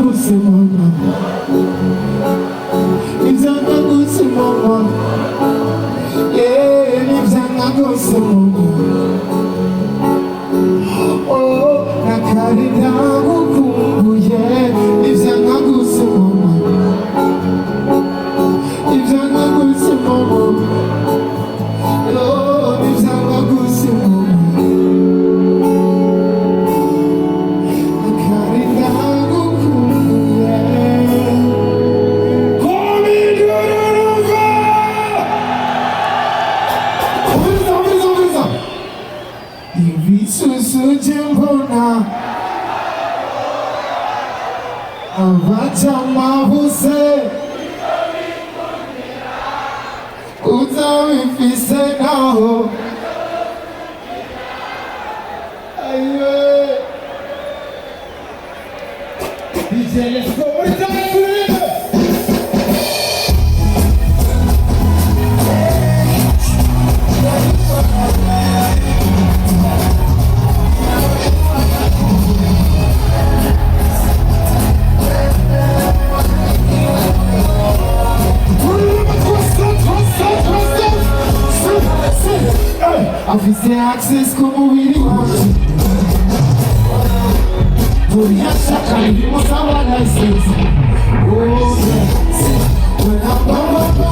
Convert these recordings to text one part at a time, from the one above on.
gusimama ibyanga gusimama n'ibyanga gusimama nakari ndagukumbuye ibyanga gusimama ibyanga gusimama ibyanga gusimama Sujembona Avachamavuse Uzawifise naho Aye DJ, let's go. What is that? Avise access como iriwanje Turiyashaka irimo sabana isizi Oh yes When I'm on the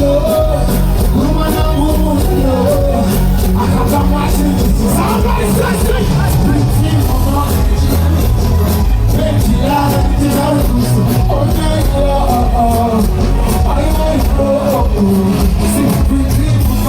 Lord Woman I'm on the Lord I got the machine Somebody say Pretty mama Pretty love Pretty love Oh yeah See pretty mama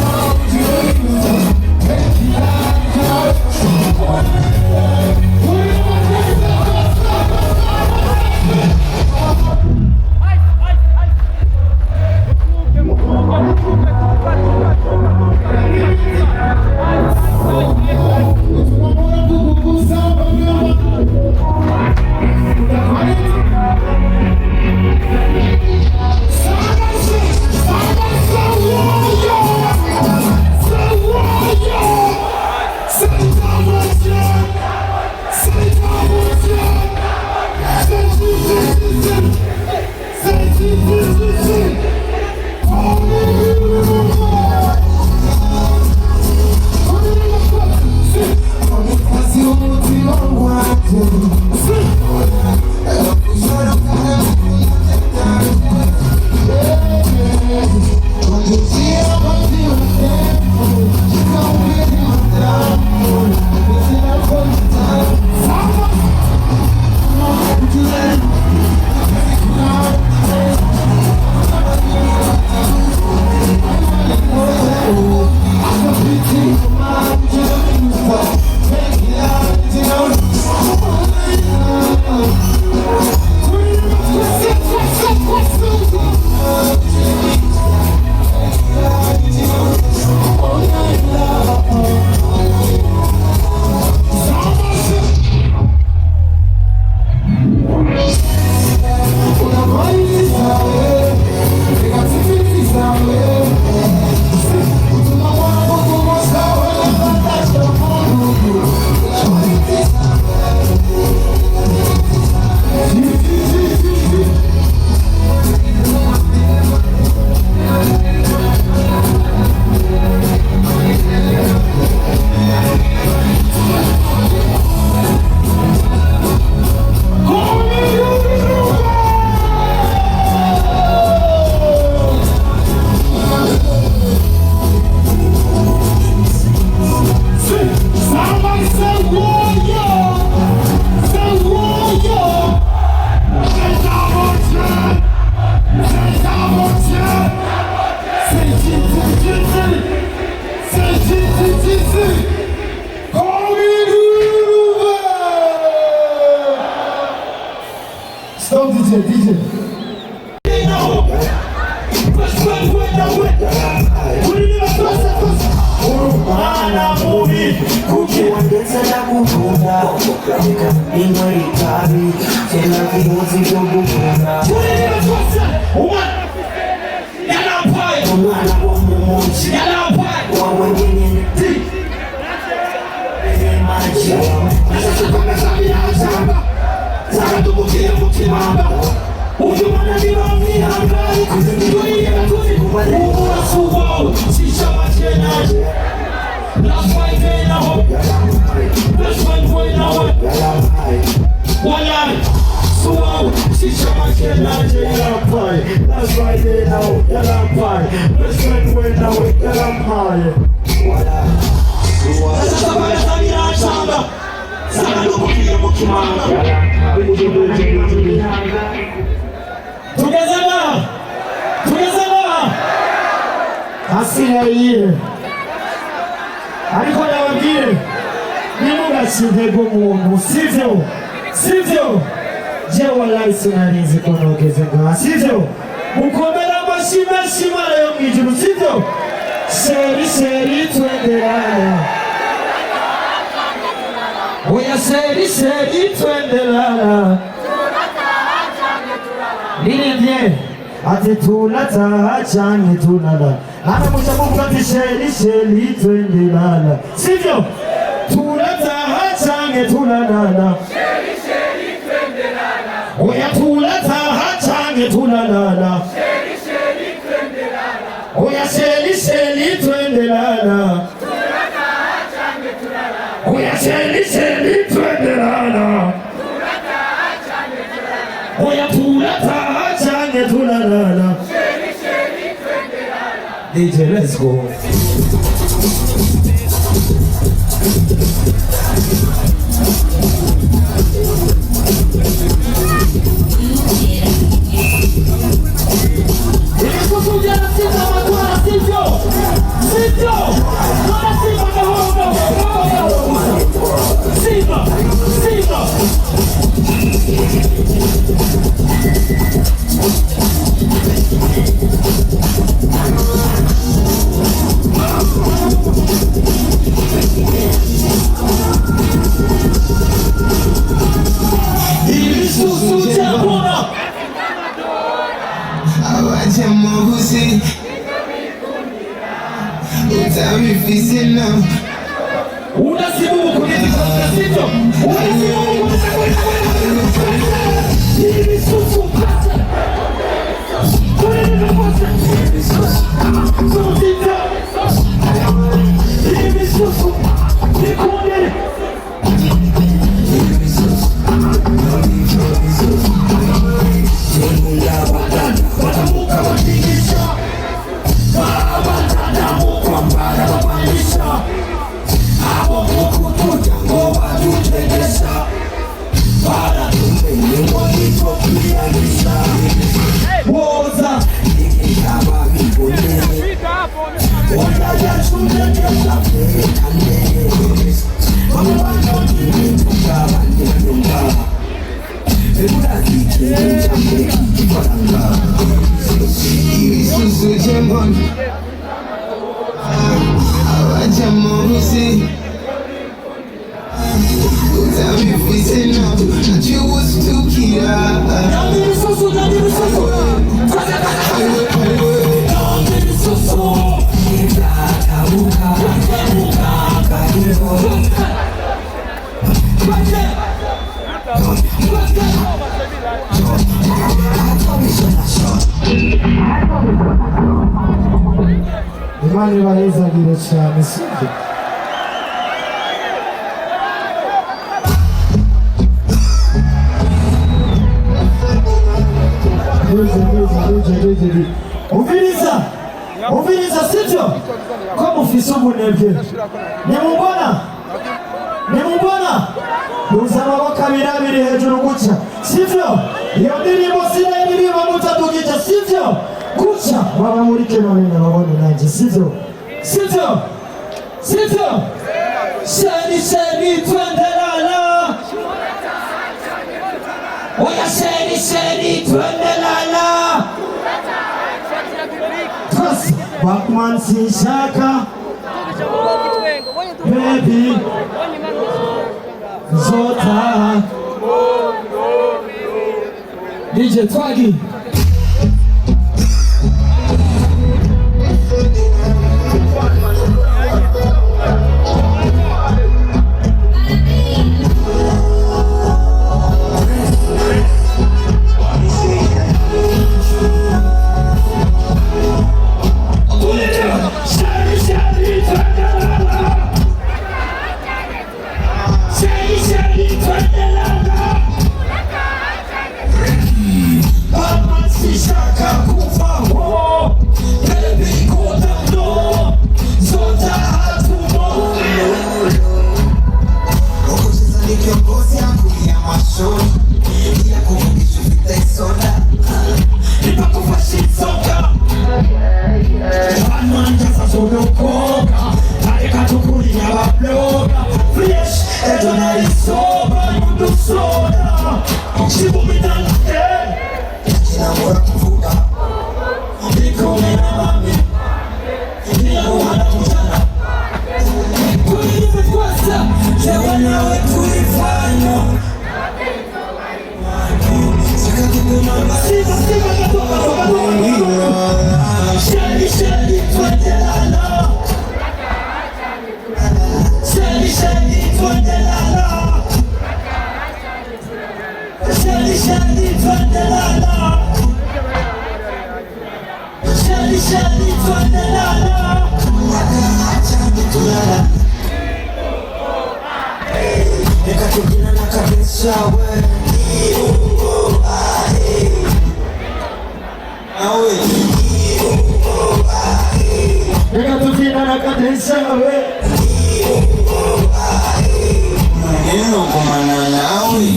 Stop DJ. Zara Sakadumukia mukimanga Ujumana nibamihanga Kuyiga kuzi Uwasuwa Sisha machenaje That's why they know That's why they know Walai Suwa Sisha machenaje Yalampai That's why they know Yalampai That's why they know Yalampai Walai Sasa sabaya samira changa Sakadumukia mukimanga Tugezana Hasigaye ariko nababwire nimugashintege umuntu sivyo jewe wallahi sinarizi ko nogeze ngaha sivyo mukomera amashyi menshi Imana yo mwijuru sivyo sheri twenderana oya sheri twenderana nirivye ati tunataha canke tunala ana muchamuka ati sheri twendelala sivyo tunataha canke tunalala sheri twendelala oya tunataha canke tunalala sheri twendelala oya sheri twendelala tunataha canke tunalala oya sheri twendelala tunataha canke tunalala oya tunataha canke tunalala sheri twendelala DJ let's go Imani waweza gire cyane sibyo Uviriza sivyo ko mufise umunebwe nimubona duza amaboko abiri hejuru guca sivyo iyo ndirimbo sinayiririmba mutadugije sivyo guca baba muri kino nina babone nanje sivyo sheri twendelala oya sheri twendelala trust Bakman sinshaka baby Zota DJ Twagi kiongozi akulia mashoni ya kuvugisha vita isoda nipakufashisoka anwanjaza zodokoka tareka tukuli ya wabloga fresh edo na isoba mundu soda shibuminanke kinamura kuvuga nikome na mami nina wana kutana kulimekwasa jewa nawe tulifanya Siva, Shali, Shali, Twendelala Shali, Shali, Twendelala Shali, Shali, Twendelala Shali, Shali, Twendelala Nikatukina na kabisa we Nikatukina na kabisa we Maneno kumana nawe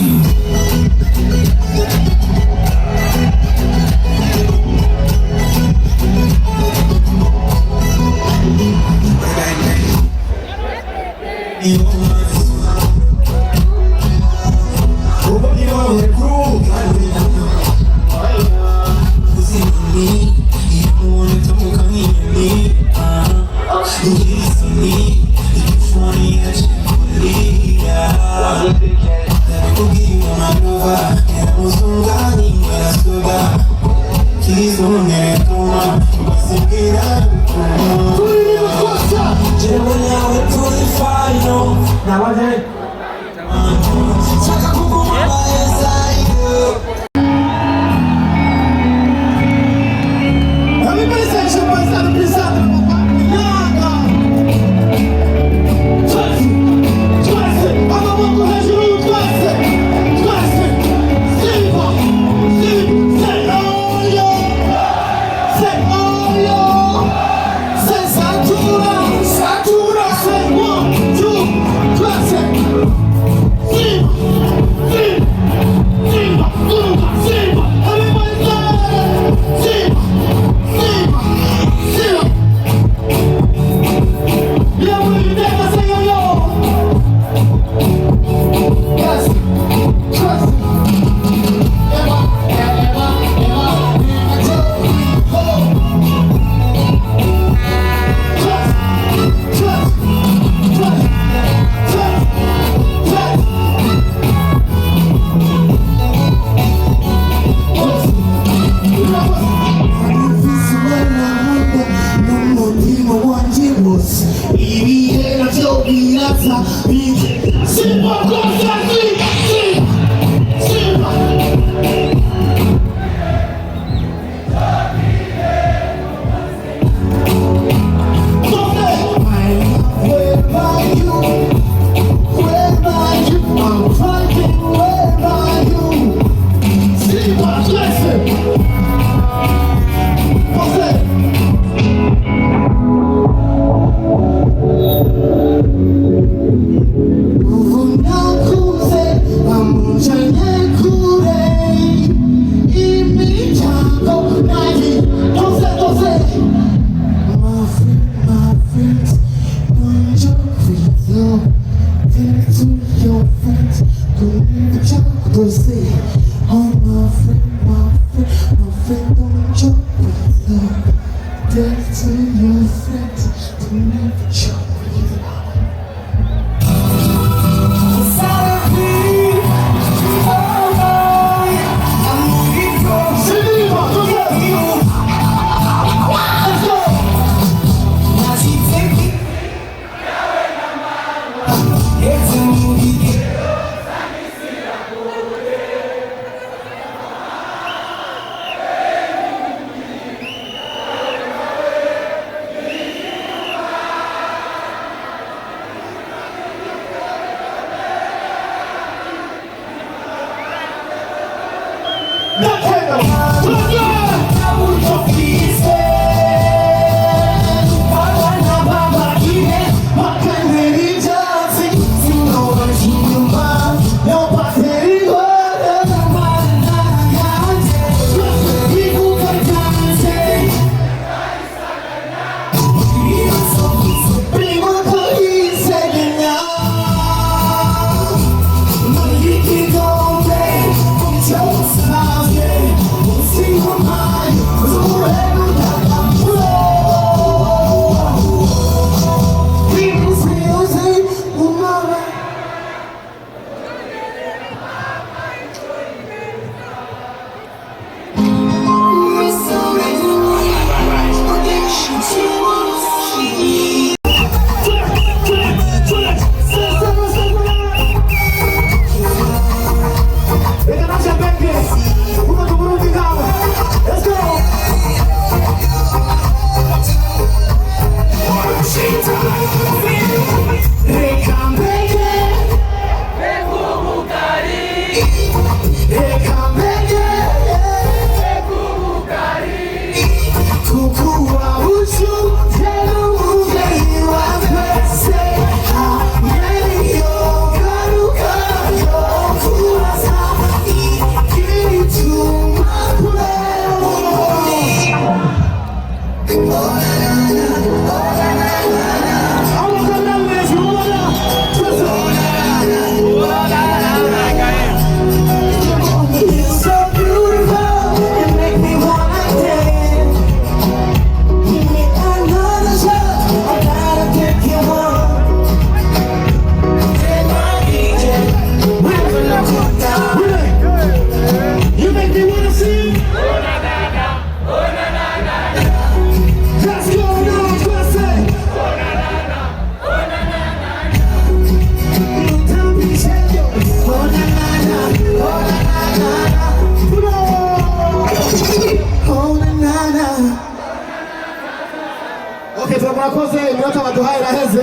murakoze iminota baduhaye iraheze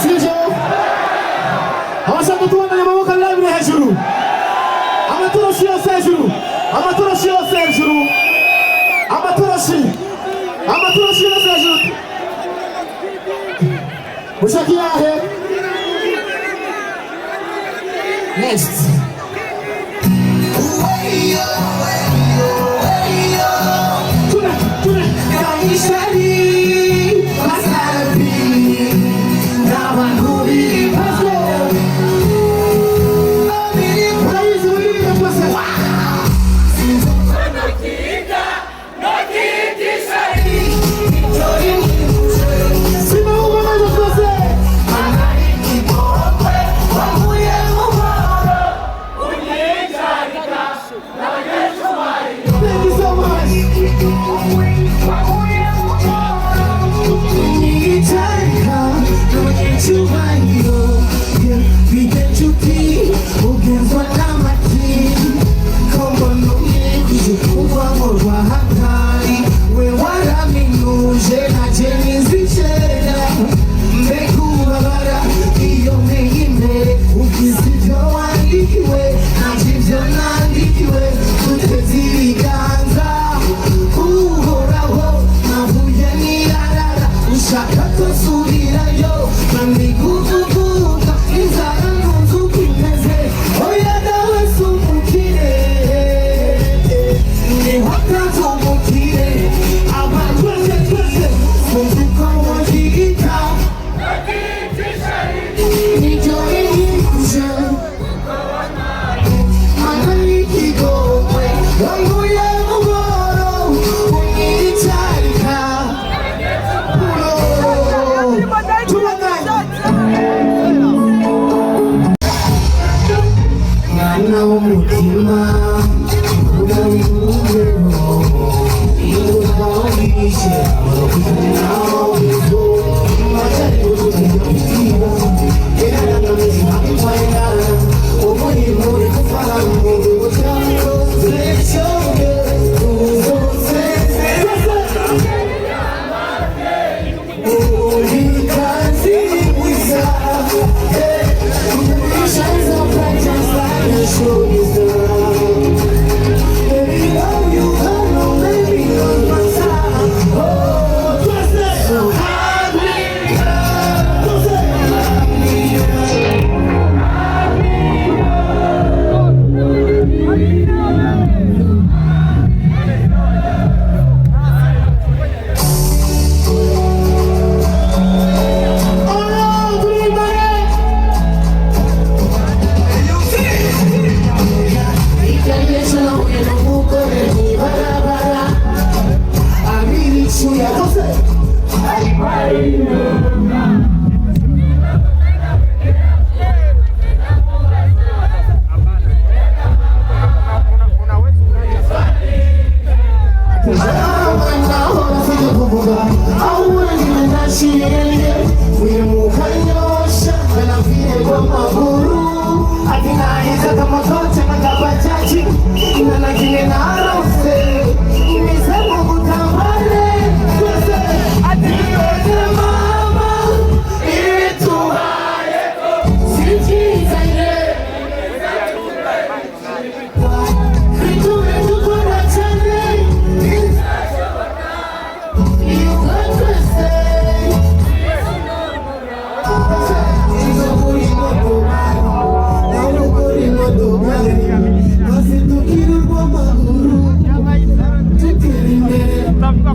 sivyo abashaka tubandanya amaboko live hejuru amatoroshi yose hejuru amatoroshi yose hejuru amatoroshi yose hejuru mushaki yahe next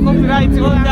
Copyright